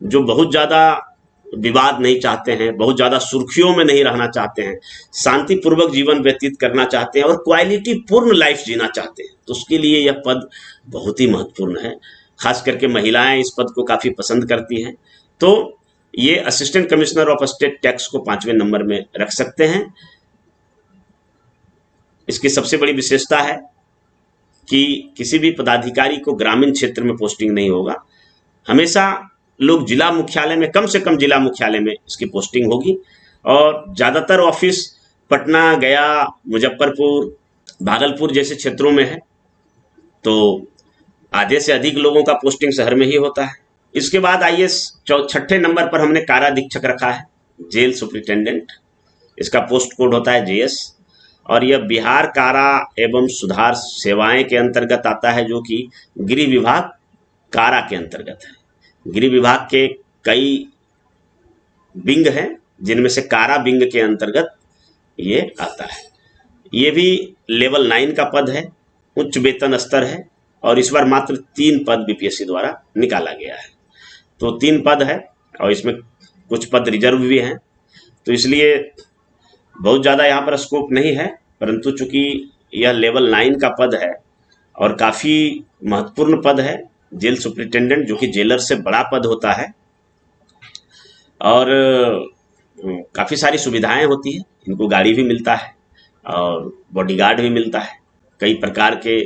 जो बहुत ज़्यादा विवाद नहीं चाहते हैं, बहुत ज़्यादा सुर्खियों में नहीं रहना चाहते हैं, शांतिपूर्वक जीवन व्यतीत करना चाहते हैं और क्वालिटी पूर्ण लाइफ जीना चाहते हैं। तो उसके लिए यह पद बहुत ही महत्वपूर्ण है। खास करके महिलाएं इस पद को काफ़ी पसंद करती हैं। तो ये assistant commissioner of state tax को 5वें नंबर में रख सकते हैं। इसकी सबसे बड़ी विशेषता है कि किसी भी पदाधिकारी को ग्रामीण क्षेत्र में पोस्टिंग नहीं होगा, हमेशा लोग जिला मुख्यालय में, कम से कम जिला मुख्यालय में इसकी पोस्टिंग होगी। और ज़्यादातर ऑफिस पटना, गया, मुजफ्फरपुर, भागलपुर जैसे क्षेत्रों में है, तो आधे से अधिक लोगों का पोस्टिंग शहर में ही होता है। इसके बाद आइए 6ठे नंबर पर हमने कारा अधीक्षक रखा है। जेल सुपरिटेंडेंट, इसका पोस्ट कोड होता है JS, और यह बिहार कारा एवं सुधार सेवाएं के अंतर्गत आता है, जो कि गृह विभाग कारा के अंतर्गत है। गृह विभाग के कई विंग हैं, जिनमें से कारा विंग के अंतर्गत ये आता है। ये भी लेवल 9 का पद है, उच्च वेतन स्तर है, और इस बार मात्र 3 पद बीपीएससी द्वारा निकाला गया है। तो 3 पद है और इसमें कुछ पद रिजर्व भी हैं, तो इसलिए बहुत ज़्यादा यहाँ पर स्कोप नहीं है, परंतु चूंकि यह लेवल 9 का पद है और काफ़ी महत्वपूर्ण पद है, जेल सुपरिटेंडेंट, जो कि जेलर से बड़ा पद होता है, और काफ़ी सारी सुविधाएं होती है। इनको गाड़ी भी मिलता है और बॉडीगार्ड भी मिलता है। कई प्रकार के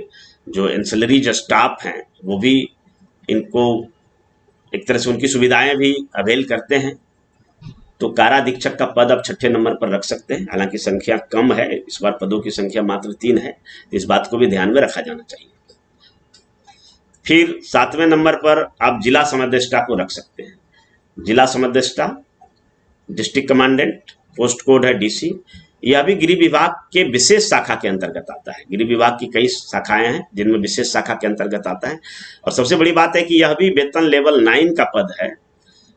जो एंसिलरी जो स्टाफ हैं वो भी इनको एक तरह से उनकी सुविधाएं भी अवेल करते हैं। तो कारा अधीक्षक का पद आप 6ठे नंबर पर रख सकते हैं, हालांकि संख्या कम है, इस बार पदों की संख्या मात्र 3 है, इस बात को भी ध्यान में रखा जाना चाहिए। फिर 7वें नंबर पर आप जिला समदेष्टा को रख सकते हैं। जिला समदेष्टा, डिस्ट्रिक्ट कमांडेंट, पोस्ट कोड है DC। यह भी गृह विभाग के विशेष शाखा के अंतर्गत आता है। गृह विभाग की कई शाखाएं हैं जिनमें विशेष शाखा के अंतर्गत आता है, और सबसे बड़ी बात है कि यह भी वेतन लेवल 9 का पद है,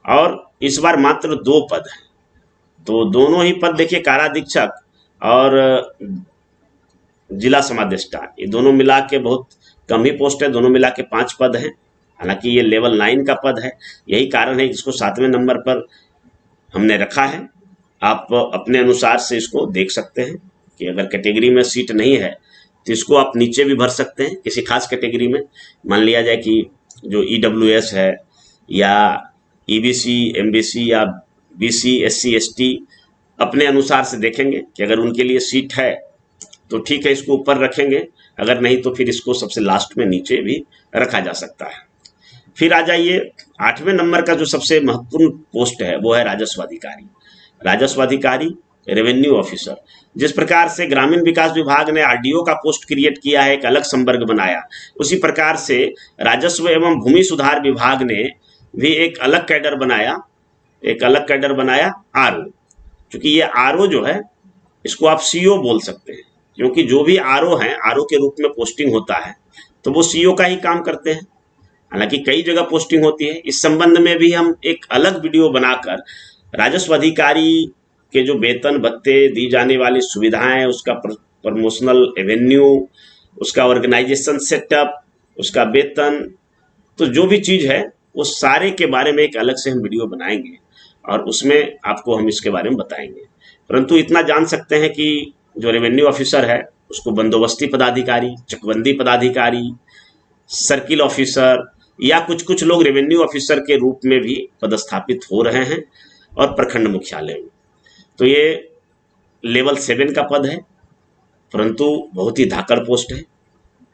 और इस बार मात्र 2 पद है। तो दोनों ही पद देखिए, काराधीक्षक और जिला समादेष्टा, ये दोनों मिला के बहुत कम ही पोस्ट है, दोनों मिला के 5 पद हैं। हालांकि ये लेवल 9 का पद है, यही कारण है कि इसको 7वें नंबर पर हमने रखा है। आप अपने अनुसार से इसको देख सकते हैं कि अगर कैटेगरी में सीट नहीं है तो इसको आप नीचे भी भर सकते हैं किसी खास कैटेगरी में। मान लिया जाए कि जो EWS है या EBC, MBC या BC, SC, ST, अपने अनुसार से देखेंगे कि अगर उनके लिए सीट है तो ठीक है, इसको ऊपर रखेंगे, अगर नहीं तो फिर इसको सबसे लास्ट में नीचे भी रखा जा सकता है। फिर आ जाइए 8वें नंबर का जो सबसे महत्वपूर्ण पोस्ट है वो है राजस्व अधिकारी। राजस्व अधिकारी, रेवेन्यू ऑफिसर। जिस प्रकार से ग्रामीण विकास विभाग ने RDO का पोस्ट क्रिएट किया है, एक अलग संवर्ग बनाया, उसी प्रकार से राजस्व एवं भूमि सुधार विभाग ने भी एक अलग कैडर बनाया, RO। क्योंकि ये RO जो है, इसको आप CO बोल सकते हैं, क्योंकि जो भी RO हैं, RO के रूप में पोस्टिंग होता है तो वो CO का ही काम करते हैं। हालांकि कई जगह पोस्टिंग होती है। इस संबंध में भी हम एक अलग वीडियो बनाकर राजस्व अधिकारी के जो वेतन भत्ते, दी जाने वाली सुविधाएं, उसका प्रमोशनल एवेन्यू, उसका ऑर्गेनाइजेशन सेटअप, उसका वेतन, तो जो भी चीज़ है वो सारे के बारे में एक अलग से हम वीडियो बनाएंगे और उसमें आपको हम इसके बारे में बताएंगे। परंतु इतना जान सकते हैं कि जो रेवेन्यू ऑफिसर है उसको बंदोबस्ती पदाधिकारी, चकबंदी पदाधिकारी, सर्किल ऑफिसर या कुछ लोग रेवेन्यू ऑफिसर के रूप में भी पदस्थापित हो रहे हैं और प्रखंड मुख्यालय में। तो ये लेवल 7 का पद है, परंतु बहुत ही धाकड़ पोस्ट है।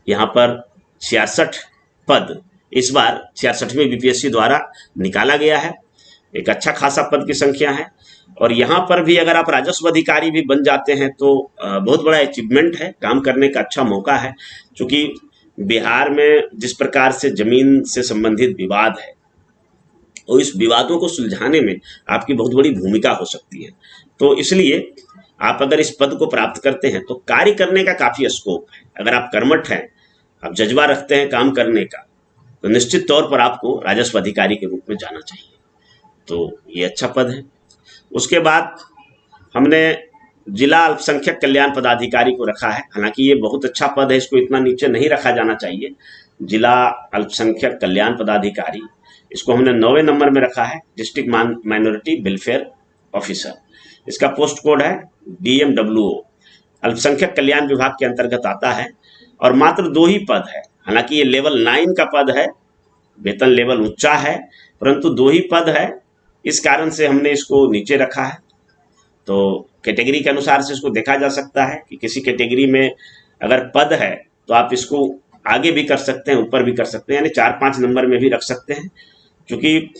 यहाँ पर 66 पद इस बार 66वें BPSC द्वारा निकाला गया है। एक अच्छा खासा पद की संख्या है, और यहाँ पर भी अगर आप राजस्व अधिकारी भी बन जाते हैं तो बहुत बड़ा अचीवमेंट है, काम करने का अच्छा मौका है। क्योंकि बिहार में जिस प्रकार से जमीन से संबंधित विवाद है, और इस विवादों को सुलझाने में आपकी बहुत बड़ी भूमिका हो सकती है। तो इसलिए आप अगर इस पद को प्राप्त करते हैं तो कार्य करने का काफ़ी स्कोप है। अगर आप कर्मठ हैं, आप जज्बा रखते हैं काम करने का, तो निश्चित तौर पर आपको राजस्व अधिकारी के रूप में जाना चाहिए। तो ये अच्छा पद है। उसके बाद हमने जिला अल्पसंख्यक कल्याण पदाधिकारी को रखा है। हालांकि ये बहुत अच्छा पद है, इसको इतना नीचे नहीं रखा जाना चाहिए। जिला अल्पसंख्यक कल्याण पदाधिकारी, इसको हमने 9वें नंबर में रखा है, डिस्ट्रिक्ट माइनॉरिटी वेलफेयर ऑफिसर। इसका पोस्ट कोड है DMWO, अल्पसंख्यक कल्याण विभाग के अंतर्गत आता है, और मात्र 2 ही पद है। हालांकि ये लेवल 9 का पद है, वेतन लेवल ऊंचा है, परंतु 2 ही पद है, इस कारण से हमने इसको नीचे रखा है। तो कैटेगरी के अनुसार से इसको देखा जा सकता है कि किसी कैटेगरी में अगर पद है तो आप इसको आगे भी कर सकते हैं, ऊपर भी कर सकते हैं, यानी 4-5 नंबर में भी रख सकते हैं। क्योंकि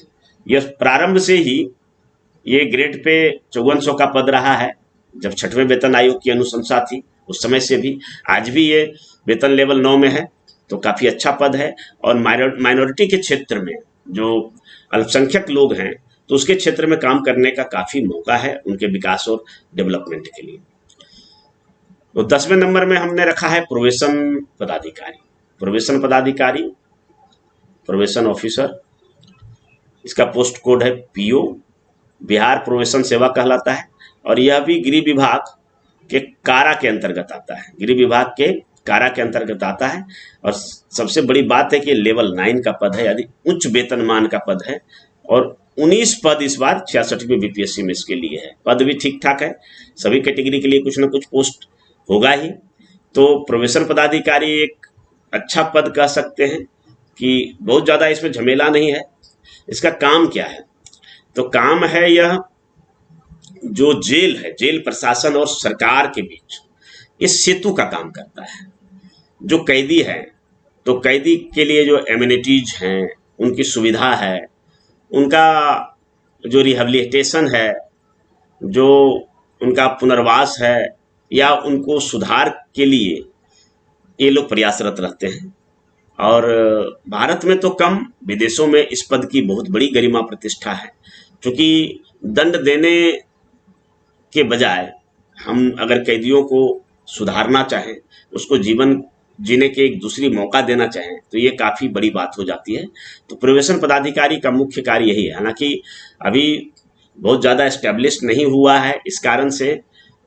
यह प्रारंभ से ही ये ग्रेड पे 5400 का पद रहा है। जब 6वें वेतन आयोग की अनुशंसा थी उस समय से भी, आज भी ये वेतन लेवल 9 में है, तो काफ़ी अच्छा पद है। और माइनॉरिटी के क्षेत्र में जो अल्पसंख्यक लोग हैं तो उसके क्षेत्र में काम करने का काफ़ी मौका है उनके विकास और डेवलपमेंट के लिए। तो 10वें नंबर में हमने रखा है प्रोबेशन पदाधिकारी। प्रोबेशन पदाधिकारी, प्रोबेशन ऑफिसर, इसका पोस्ट कोड है पीओ, बिहार प्रोबेशन सेवा कहलाता है, और यह भी गृह विभाग के कारा के अंतर्गत आता है। गृह विभाग के कारा के अंतर्गत आता है, और सबसे बड़ी बात है कि लेवल 9 का पद है, यानी उच्च वेतनमान का पद है, और 19 पद इस बार 66वीं बीपीएससी में इसके लिए है। पद भी ठीक ठाक है, सभी कैटेगरी के लिए कुछ ना कुछ पोस्ट होगा ही। तो प्रोबेशन पदाधिकारी एक अच्छा पद कह सकते हैं कि बहुत ज़्यादा इसमें झमेला नहीं है। इसका काम क्या है? तो काम है यह जो जेल है, जेल प्रशासन और सरकार के बीच इस सेतु का काम करता है। जो कैदी है, तो कैदी के लिए जो एमिनिटीज हैं, उनकी सुविधा है, उनका जो रिहेबिलिटेशन है, जो उनका पुनर्वास है, या उनको सुधार के लिए ये लोग प्रयासरत रहते हैं। और भारत में तो कम, विदेशों में इस पद की बहुत बड़ी गरिमा प्रतिष्ठा है, क्योंकि दंड देने के बजाय हम अगर कैदियों को सुधारना चाहें, उसको जीवन जीने के एक दूसरी मौका देना चाहें, तो ये काफ़ी बड़ी बात हो जाती है। तो प्रोबेशन पदाधिकारी का मुख्य कार्य यही है। हालांकि अभी बहुत ज़्यादा एस्टेब्लिश नहीं हुआ है, इस कारण से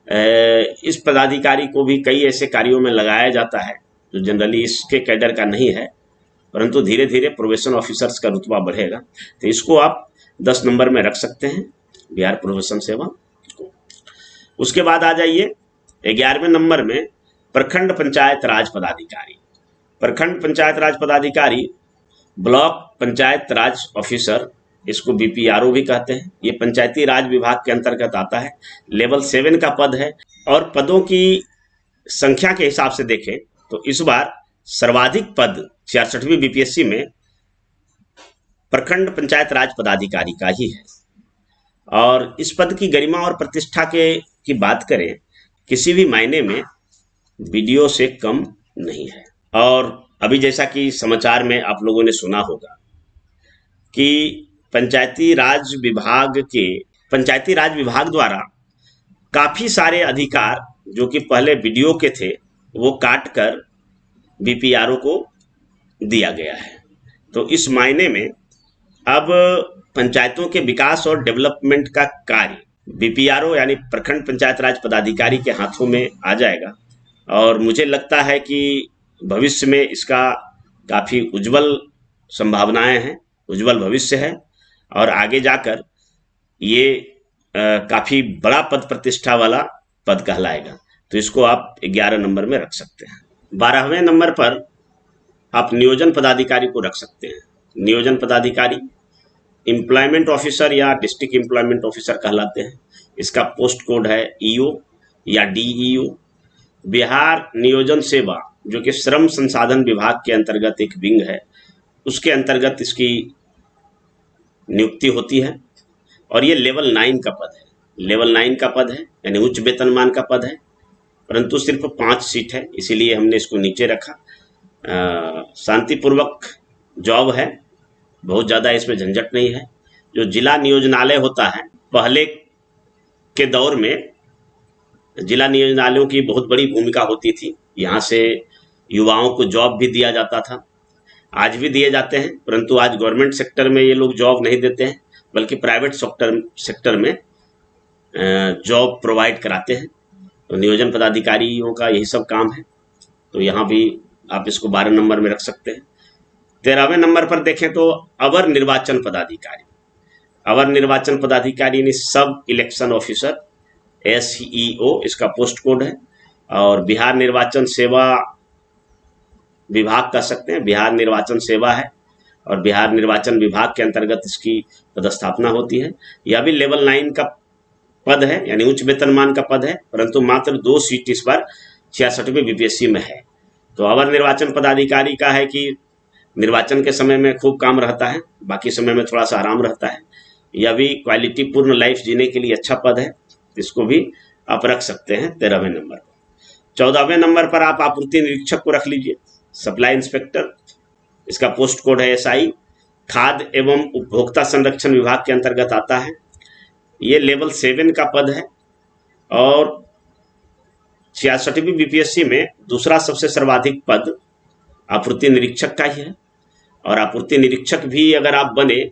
इस पदाधिकारी को भी कई ऐसे कार्यों में लगाया जाता है जो जनरली इसके कैडर का नहीं है, परंतु धीरे धीरे प्रोबेशन ऑफिसर्स का रुतबा बढ़ेगा। तो इसको आप 10 नंबर में रख सकते हैं, बिहार प्रोबेशन सेवा को। उसके बाद आ जाइए 11वें नंबर में प्रखंड पंचायत राज पदाधिकारी। प्रखंड पंचायत राज पदाधिकारी ब्लॉक पंचायत राज ऑफिसर, इसको बीपीआरओ भी कहते हैं। ये पंचायती राज विभाग के अंतर्गत आता है, लेवल 7 का पद है। और पदों की संख्या के हिसाब से देखें तो इस बार सर्वाधिक पद 66वीं बीपीएससी में प्रखंड पंचायत राज पदाधिकारी का ही है। और इस पद की गरिमा और प्रतिष्ठा की बात करें, किसी भी मायने में बीडीओ से कम नहीं है। और अभी जैसा कि समाचार में आप लोगों ने सुना होगा कि पंचायती राज विभाग द्वारा काफ़ी सारे अधिकार जो कि पहले बीडीओ के थे, वो काट कर बीपीआरओ को दिया गया है। तो इस मायने में अब पंचायतों के विकास और डेवलपमेंट का कार्य बीपीआरओ यानी प्रखंड पंचायत राज पदाधिकारी के हाथों में आ जाएगा। और मुझे लगता है कि भविष्य में इसका काफ़ी उज्जवल संभावनाएं हैं, उज्जवल भविष्य है, और आगे जाकर ये काफ़ी बड़ा पद प्रतिष्ठा वाला पद कहलाएगा। तो इसको आप 11 नंबर में रख सकते हैं। 12वें नंबर पर आप नियोजन पदाधिकारी को रख सकते हैं। नियोजन पदाधिकारी एम्प्लॉयमेंट ऑफिसर या डिस्ट्रिक्ट एम्प्लॉयमेंट ऑफिसर कहलाते हैं। इसका पोस्ट कोड है ईओ या डीईओ। बिहार नियोजन सेवा जो कि श्रम संसाधन विभाग के अंतर्गत एक विंग है, उसके अंतर्गत इसकी नियुक्ति होती है। और ये लेवल 9 का पद है। लेवल 9 का पद है, यानी उच्च वेतनमान का पद है, परंतु सिर्फ 5 सीट है, इसीलिए हमने इसको नीचे रखा। शांतिपूर्वक जॉब है, बहुत ज़्यादा इसमें झंझट नहीं है। जो जिला नियोजनालय होता है, पहले के दौर में जिला नियोजनालयों की बहुत बड़ी भूमिका होती थी। यहाँ से युवाओं को जॉब भी दिया जाता था, आज भी दिए जाते हैं, परंतु आज गवर्नमेंट सेक्टर में ये लोग जॉब नहीं देते हैं, बल्कि प्राइवेट सेक्टर में जॉब प्रोवाइड कराते हैं। तो नियोजन पदाधिकारियों का यही सब काम है। तो यहाँ भी आप इसको 12 नंबर में रख सकते हैं। 13वें नंबर पर देखें तो अवर निर्वाचन पदाधिकारी। अवर निर्वाचन पदाधिकारी यानी सब इलेक्शन ऑफिसर, SEO इसका पोस्ट कोड है। और बिहार निर्वाचन सेवा विभाग कह सकते हैं, बिहार निर्वाचन सेवा है, और बिहार निर्वाचन विभाग के अंतर्गत इसकी पदस्थापना होती है। यह भी लेवल 9 का पद है, यानी उच्च वेतनमान का पद है, परंतु मात्र 2 सीट इस बार 66वीं बीपीएससी में है। तो अवर निर्वाचन पदाधिकारी का है कि निर्वाचन के समय में खूब काम रहता है, बाकी समय में थोड़ा सा आराम रहता है। यह भी क्वालिटी पूर्ण लाइफ जीने के लिए अच्छा पद है, इसको भी आप रख सकते हैं 13वें नंबर पर। 14वें नंबर पर आप आपूर्ति निरीक्षक को रख लीजिए, सप्लाई इंस्पेक्टर। इसका पोस्ट कोड है SI। खाद्य एवं उपभोक्ता संरक्षण विभाग के अंतर्गत आता है। ये लेवल 7 का पद है और 66वीं बीपीएससी में दूसरा सबसे सर्वाधिक पद आपूर्ति निरीक्षक का ही है। और आपूर्ति निरीक्षक भी अगर आप बने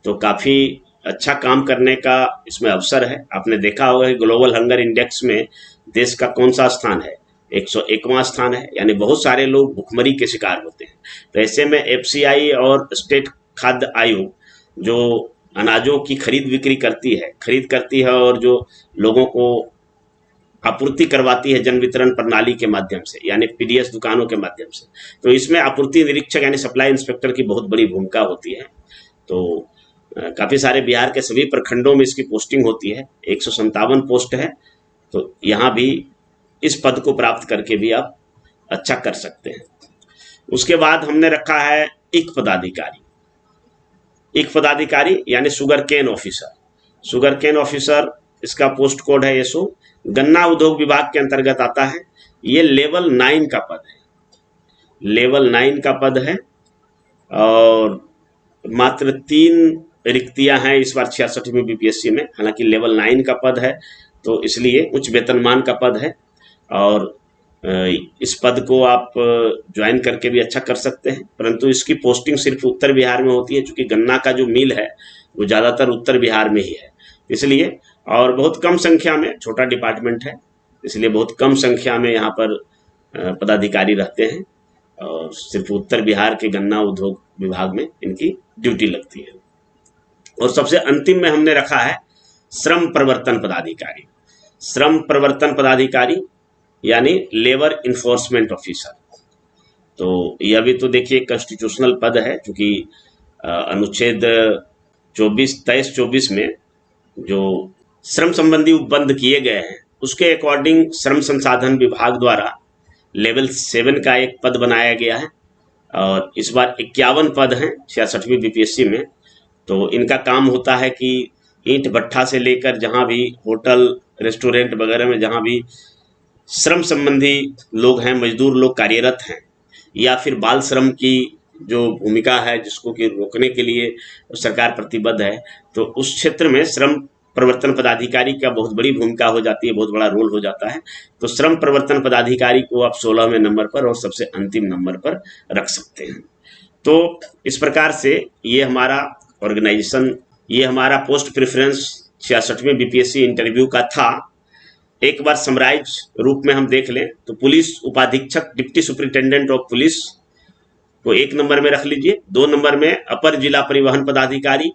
तो काफ़ी अच्छा काम करने का इसमें अवसर है। आपने देखा होगा कि ग्लोबल हंगर इंडेक्स में देश का कौन सा स्थान है, 101वां स्थान है, यानी बहुत सारे लोग भुखमरी के शिकार होते हैं। तो ऐसे में एफसीआई और स्टेट खाद्य आयोग जो अनाजों की खरीद करती है और जो लोगों को आपूर्ति करवाती है जन वितरण प्रणाली के माध्यम से, यानी पीडीएस दुकानों के माध्यम से, तो इसमें आपूर्ति निरीक्षक यानी सप्लाई इंस्पेक्टर की बहुत बड़ी भूमिका होती है। तो काफ़ी सारे बिहार के सभी प्रखंडों में इसकी पोस्टिंग होती है। 157 पोस्ट है। तो यहाँ भी इस पद को प्राप्त करके भी आप अच्छा कर सकते हैं। उसके बाद हमने रखा है इक पदाधिकारी यानी शुगर केन ऑफिसर। इसका पोस्ट कोड है SO। गन्ना उद्योग विभाग के अंतर्गत आता है। ये लेवल 9 का पद है और मात्र 3 रिक्तियां हैं इस बार 66वीं बीपीएससी में। हालांकि लेवल 9 का पद है तो इसलिए उच्च वेतनमान का पद है और इस पद को आप ज्वाइन करके भी अच्छा कर सकते हैं। परंतु इसकी पोस्टिंग सिर्फ उत्तर बिहार में होती है, क्योंकि गन्ना का जो मिल है वो ज़्यादातर उत्तर बिहार में ही है, इसलिए। और बहुत कम संख्या में, छोटा डिपार्टमेंट है इसलिए बहुत कम संख्या में यहाँ पर पदाधिकारी रहते हैं और सिर्फ उत्तर बिहार के गन्ना उद्योग विभाग में इनकी ड्यूटी लगती है। और सबसे अंतिम में हमने रखा है श्रम प्रवर्तन पदाधिकारी यानी लेबर इन्फोर्समेंट ऑफिसर। तो यह भी तो देखिए कॉन्स्टिट्यूशनल पद है, क्योंकि अनुच्छेद 23-24 में जो श्रम संबंधी उपबंध किए गए हैं उसके अकॉर्डिंग श्रम संसाधन विभाग द्वारा लेवल 7 का एक पद बनाया गया है और इस बार 51 पद हैं 66वीं बीपीएससी में। तो इनका काम होता है कि ईंट भट्ठा से लेकर जहाँ भी होटल रेस्टोरेंट वगैरह में जहाँ भी श्रम संबंधी लोग हैं, मजदूर लोग कार्यरत हैं, या फिर बाल श्रम की जो भूमिका है जिसको कि रोकने के लिए सरकार प्रतिबद्ध है, तो उस क्षेत्र में श्रम प्रवर्तन पदाधिकारी का बहुत बड़ी भूमिका हो जाती है, बहुत बड़ा रोल हो जाता है। तो श्रम प्रवर्तन पदाधिकारी को आप 16वें नंबर पर और सबसे अंतिम नंबर पर रख सकते हैं। तो इस प्रकार से ये हमारा ऑर्गेनाइजेशन, ये हमारा पोस्ट प्रेफरेंस 66वें बीपीएससी इंटरव्यू का था। एक बार समराइज रूप में हम देख लें तो पुलिस उपाधीक्षक, डिप्टी सुपरिटेंडेंट ऑफ पुलिस को 1 नंबर में रख लीजिए, 2 नंबर में अपर जिला परिवहन पदाधिकारी,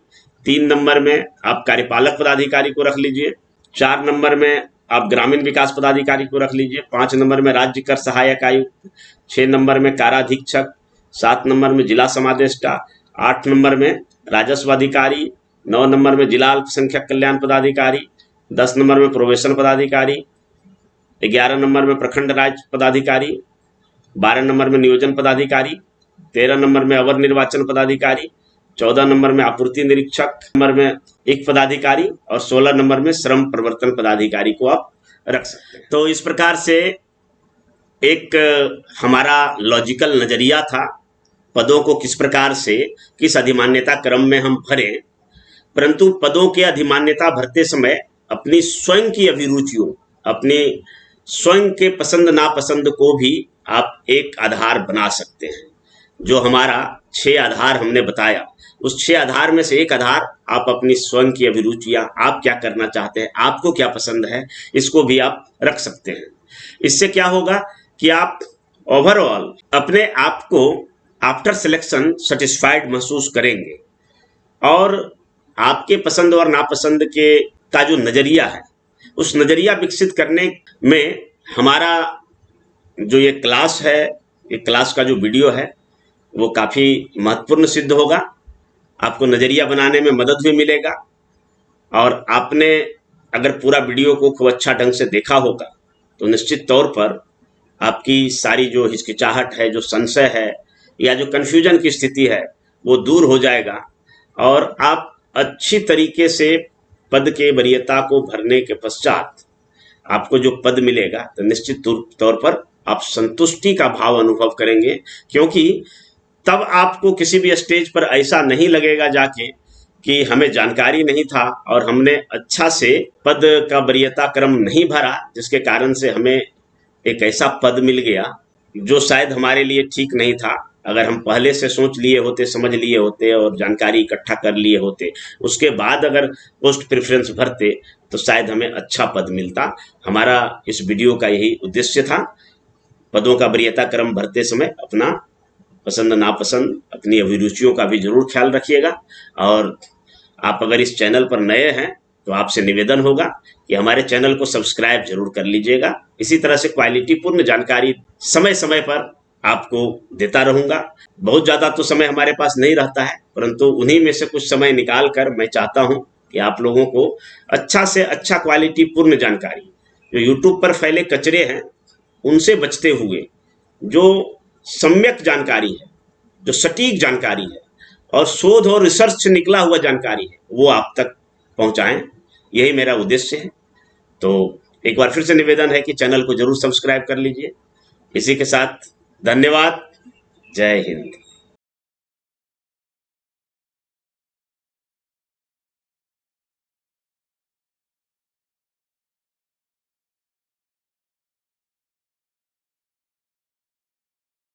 3 नंबर में आप कार्यपालक पदाधिकारी को रख लीजिए, 4 नंबर में आप ग्रामीण विकास पदाधिकारी को रख लीजिए, 5 नंबर में राज्य कर सहायक आयुक्त, 6 नंबर में काराधीक्षक, 7 नंबर में जिला समादेष्टा, 8 नंबर में राजस्व अधिकारी, 9 नंबर में जिला अल्पसंख्यक कल्याण पदाधिकारी, 10 नंबर में प्रोबेशन पदाधिकारी, 11 नंबर में प्रखंड राज्य पदाधिकारी, 12 नंबर में नियोजन पदाधिकारी, 13 नंबर में अवर निर्वाचन पदाधिकारी, 14 नंबर में आपूर्ति निरीक्षक, नंबर में एक पदाधिकारी और 16 नंबर में श्रम प्रवर्तन पदाधिकारी को आप रख सकते हैं। तो इस प्रकार से एक हमारा लॉजिकल नजरिया था पदों को किस प्रकार से किस अधिमान्यता क्रम में हम भरें, परंतु पदों के अधिमान्यता भरते समय अपनी स्वयं की अभिरुचियों, अपने स्वयं के पसंद नापसंद को भी आप एक आधार बना सकते हैं। जो हमारा 6 आधार हमने बताया, उस 6 आधार में से एक आधार आप अपनी स्वयं की अभिरुचियां, आप क्या करना चाहते हैं, आपको क्या पसंद है, इसको भी आप रख सकते हैं। इससे क्या होगा कि आप ओवरऑल अपने आप को आफ्टर सिलेक्शन सेटिस्फाइड महसूस करेंगे और आपके पसंद और नापसंद के का जो नजरिया है, उस नजरिया विकसित करने में हमारा जो ये क्लास है, ये क्लास का जो वीडियो है वो काफ़ी महत्वपूर्ण सिद्ध होगा। आपको नजरिया बनाने में मदद भी मिलेगा और आपने अगर पूरा वीडियो को खूब अच्छा ढंग से देखा होगा तो निश्चित तौर पर आपकी सारी जो हिचकिचाहट है, जो संशय है या जो कन्फ्यूजन की स्थिति है वो दूर हो जाएगा और आप अच्छी तरीके से पद के वरीयता को भरने के पश्चात आपको जो पद मिलेगा तो निश्चित तौर पर आप संतुष्टि का भाव अनुभव करेंगे, क्योंकि तब आपको किसी भी स्टेज पर ऐसा नहीं लगेगा जाके कि हमें जानकारी नहीं था और हमने अच्छा से पद का वरीयता क्रम नहीं भरा, जिसके कारण से हमें एक ऐसा पद मिल गया जो शायद हमारे लिए ठीक नहीं था। अगर हम पहले से सोच लिए होते, समझ लिए होते और जानकारी इकट्ठा कर लिए होते, उसके बाद अगर पोस्ट प्रेफरेंस भरते तो शायद हमें अच्छा पद मिलता। हमारा इस वीडियो का यही उद्देश्य था। पदों का वरीयता क्रम भरते समय अपना पसंद नापसंद, अपनी अभिरुचियों का भी जरूर ख्याल रखिएगा। और आप अगर इस चैनल पर नए हैं तो आपसे निवेदन होगा कि हमारे चैनल को सब्सक्राइब जरूर कर लीजिएगा। इसी तरह से क्वालिटी पूर्ण जानकारी समय समय पर आपको देता रहूंगा। बहुत ज़्यादा तो समय हमारे पास नहीं रहता है, परंतु उन्हीं में से कुछ समय निकाल कर मैं चाहता हूं कि आप लोगों को अच्छा से अच्छा क्वालिटी पूर्ण जानकारी, जो यूट्यूब पर फैले कचरे हैं उनसे बचते हुए जो सम्यक जानकारी है, जो सटीक जानकारी है और शोध और रिसर्च से निकला हुआ जानकारी है, वो आप तक पहुंचाएं। यही मेरा उद्देश्य है। तो एक बार फिर से निवेदन है कि चैनल को जरूर सब्सक्राइब कर लीजिए। इसी के साथ धन्यवाद। जय हिंद।